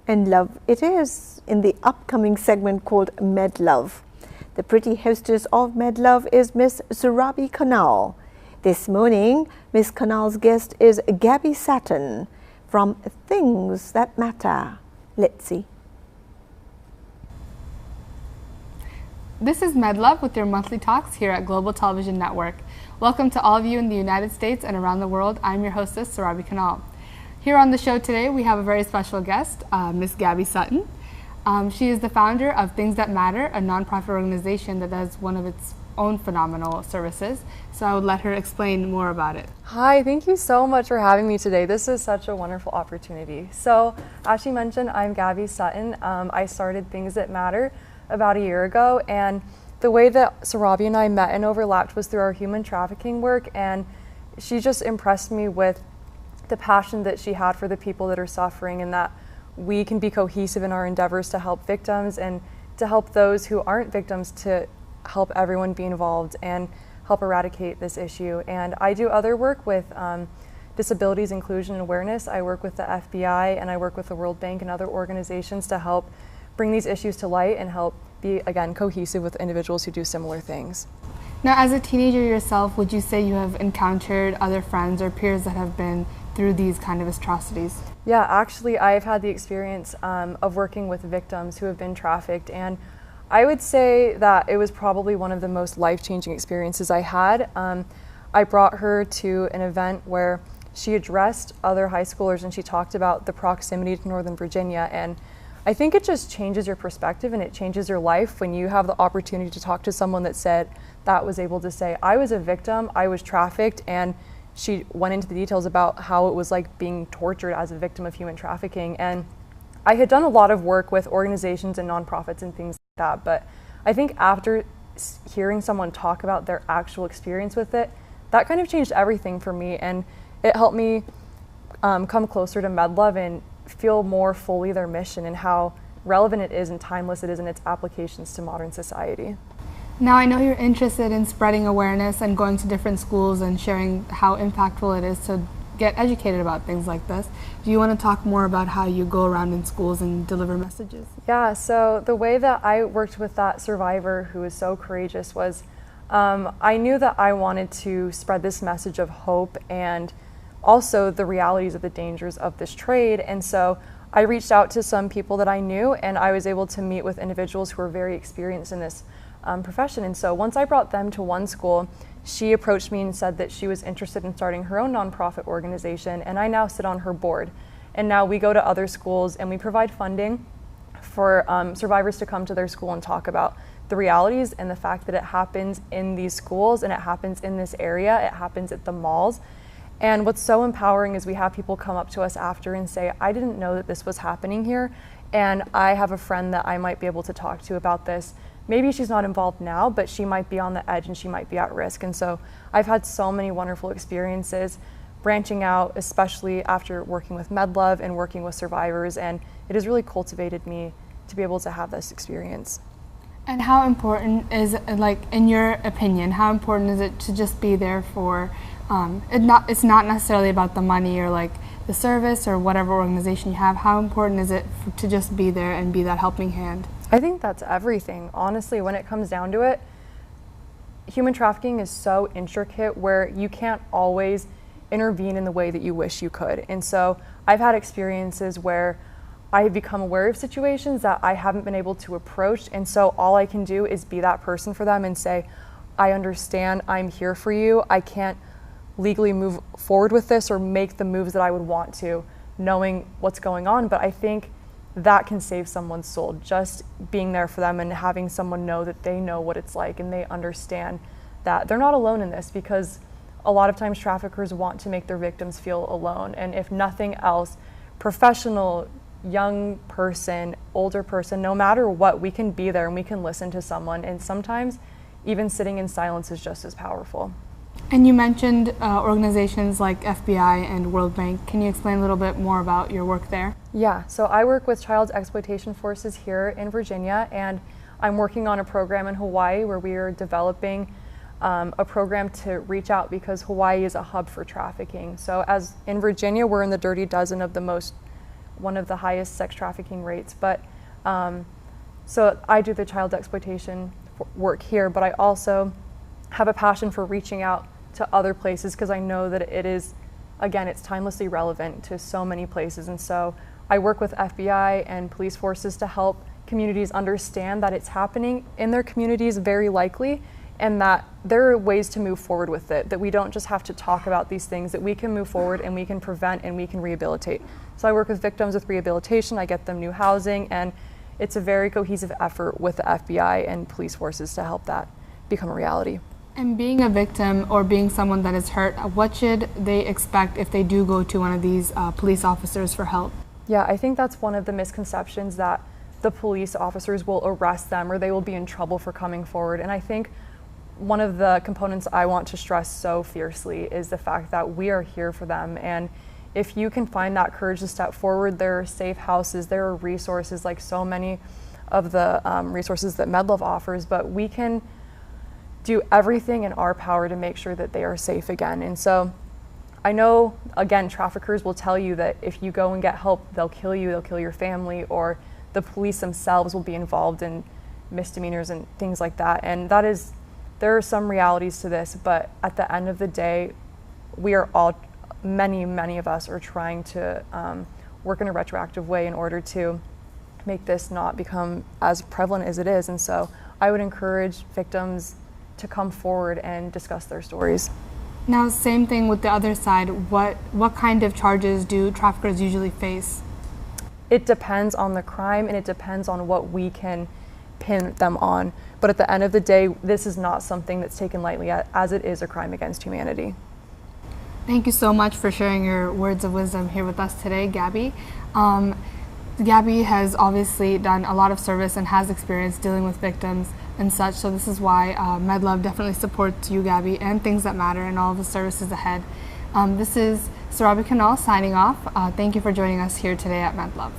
And love it is in the upcoming segment called MedLove. The pretty hostess of MedLove is Miss Surabhi Kanal. This morning, Miss Kanal's guest is Gabby Sutton from Things That Matter. Let's see. This is MedLove with your monthly talks here at Global Television Network. Welcome to all of you in the United States and around the world. I'm your hostess, Surabhi Kanal. Here on the show today, we have a very special guest, Miss Gabby Sutton. She is the founder of Things That Matter, a nonprofit organization that does one of its own phenomenal services. So I would let her explain more about it. Hi, thank you so much for having me today. This is such a wonderful opportunity. So as she mentioned, I'm Gabby Sutton. I started Things That Matter about a year ago, and the way that Surabhi and I met and overlapped was through our human trafficking work, and she just impressed me with the passion that she had for the people that are suffering, and that we can be cohesive in our endeavors to help victims and to help those who aren't victims, to help everyone be involved and help eradicate this issue. And I do other work with disabilities, inclusion, and awareness. I work with the FBI and I work with the World Bank and other organizations to help bring these issues to light and help be, again, cohesive with individuals who do similar things. Now, as a teenager yourself, would you say you have encountered other friends or peers that have been through these kind of atrocities? Yeah, actually, I've had the experience of working with victims who have been trafficked, and I would say that it was probably one of the most life-changing experiences I had. I brought her to an event where she addressed other high schoolers and she talked about the proximity to Northern Virginia, and I think it just changes your perspective and it changes your life when you have the opportunity to talk to someone that was able to say, I was a victim, I was trafficked, and she went into the details about how it was like being tortured as a victim of human trafficking. And I had done a lot of work with organizations and nonprofits and things like that, but I think after hearing someone talk about their actual experience with it, that kind of changed everything for me, and it helped me come closer to MedLove and feel more fully their mission and how relevant it is and timeless it is in its applications to modern society. Now, I know you're interested in spreading awareness and going to different schools and sharing how impactful it is to get educated about things like this. Do you want to talk more about how you go around in schools and deliver messages? Yeah, so the way that I worked with that survivor who was so courageous was I knew that I wanted to spread this message of hope and also the realities of the dangers of this trade. And so I reached out to some people that I knew, and I was able to meet with individuals who were very experienced in this profession. And so once I brought them to one school, she approached me and said that she was interested in starting her own nonprofit organization, and I now sit on her board. And now we go to other schools and we provide funding for survivors to come to their school and talk about the realities and the fact that it happens in these schools and it happens in this area, it happens at the malls. And what's so empowering is we have people come up to us after and say, I didn't know that this was happening here, and I have a friend that I might be able to talk to about this. Maybe she's not involved now, but she might be on the edge and she might be at risk. And so I've had so many wonderful experiences branching out, especially after working with MedLove and working with survivors, and it has really cultivated me to be able to have this experience. And how important is, like, in your opinion, how important is it to just be there for, it's not necessarily about the money or like the service or whatever organization you have, how important is it to just be there and be that helping hand? I think that's everything. Honestly, when it comes down to it, human trafficking is so intricate where you can't always intervene in the way that you wish you could. And so I've had experiences where I have become aware of situations that I haven't been able to approach, and so all I can do is be that person for them and say, I understand, I'm here for you. I can't legally move forward with this or make the moves that I would want to, knowing what's going on, but I think that can save someone's soul, just being there for them and having someone know that they know what it's like and they understand that they're not alone in this, because a lot of times traffickers want to make their victims feel alone. And if nothing else, professional, young person, older person, no matter what, we can be there and we can listen to someone, and sometimes even sitting in silence is just as powerful. And you mentioned organizations like FBI and World Bank. Can you explain a little bit more about your work there? Yeah, so I work with child exploitation forces here in Virginia, and I'm working on a program in Hawaii where we are developing a program to reach out, because Hawaii is a hub for trafficking. So as in Virginia, we're in the dirty dozen of the most one of the highest sex trafficking rates. But so I do the child exploitation work here, but I also have a passion for reaching out to other places because I know that it is, again, it's timelessly relevant to so many places. And so I work with FBI and police forces to help communities understand that it's happening in their communities very likely, and that there are ways to move forward with it, that we don't just have to talk about these things, that we can move forward and we can prevent and we can rehabilitate. So I work with victims with rehabilitation, I get them new housing, and it's a very cohesive effort with the FBI and police forces to help that become a reality. And being a victim or being someone that is hurt, what should they expect if they do go to one of these police officers for help? Yeah, I think that's one of the misconceptions, that the police officers will arrest them or they will be in trouble for coming forward. And I think one of the components I want to stress so fiercely is the fact that we are here for them. And if you can find that courage to step forward, there are safe houses, there are resources, like so many of the resources that MedLove offers, but we can do everything in our power to make sure that they are safe again. And so I know, again, traffickers will tell you that if you go and get help, they'll kill you, they'll kill your family, or the police themselves will be involved in misdemeanors and things like that. And that is, there are some realities to this, but at the end of the day, we are all, many of us are trying to work in a retroactive way in order to make this not become as prevalent as it is. And so I would encourage victims to come forward and discuss their stories. Now, same thing with the other side. What kind of charges do traffickers usually face? It depends on the crime and it depends on what we can pin them on. But at the end of the day, this is not something that's taken lightly, as it is a crime against humanity. Thank you so much for sharing your words of wisdom here with us today, Gabby. Gabby has obviously done a lot of service and has experience dealing with victims and such, so this is why MedLove definitely supports you, Gabby, and Things That Matter and all the services ahead. This is Sarabi Kanal signing off. Thank you for joining us here today at MedLove.